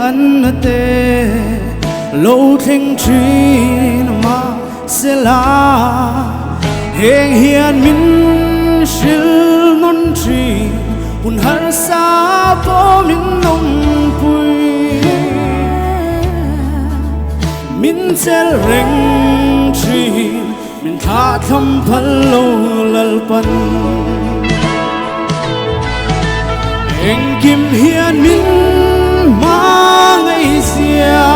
an te lâu thinh chín mà sẽ là hẹn hiền min sil non chi hun har sa po min nong pui min sel reng chi min tha tham phal lo lal pan hẹn kim hiền min ma ngày xia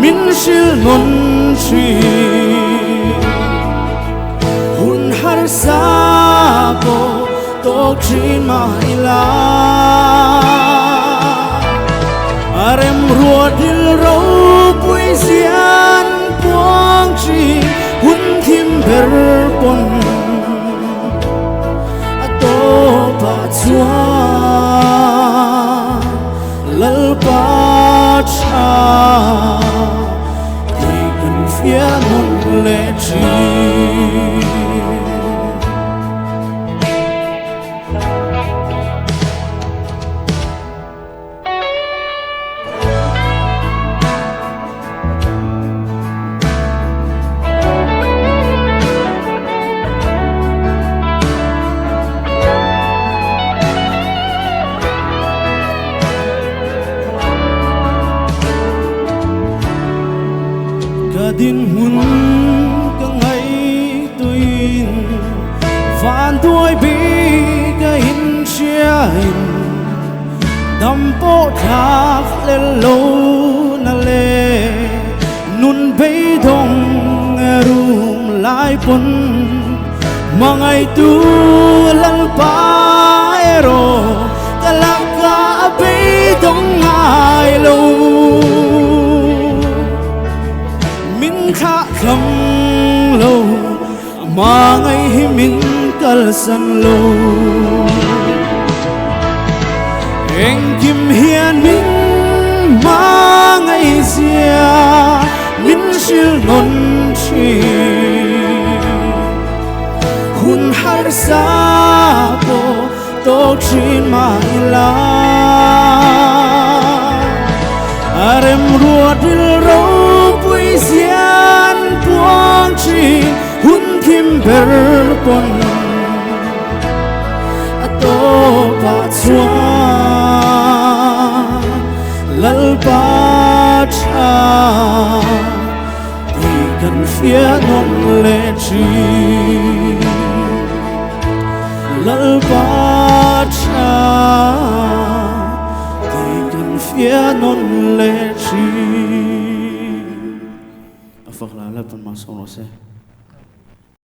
min sil non chi hun har sa po to chin ma ila arem ruột dil ro pui sian puang chi hun thim ber pon to pa chua lal pa cha ti kan fia non le chi din hun ka ngai tuin van đuôi bi ka hin chia hin đam po thác lên lâu na le nun bay dong rum lai pun mangai tu lal pa ero kalaka bay dong ai lâu khá khăm lâu mà ngày mình cal san lâu anh kim hiền mình mà ngày xia mình sil non chi hun har sa po to chin ma ila arem ruột dil ro pui sian puang chi hun kim ber pon to pa chua lal pa cha ti kan fia non le chi lal pa cha ti kan fia non le chi Phật là lập phần mà xong rồi sẽ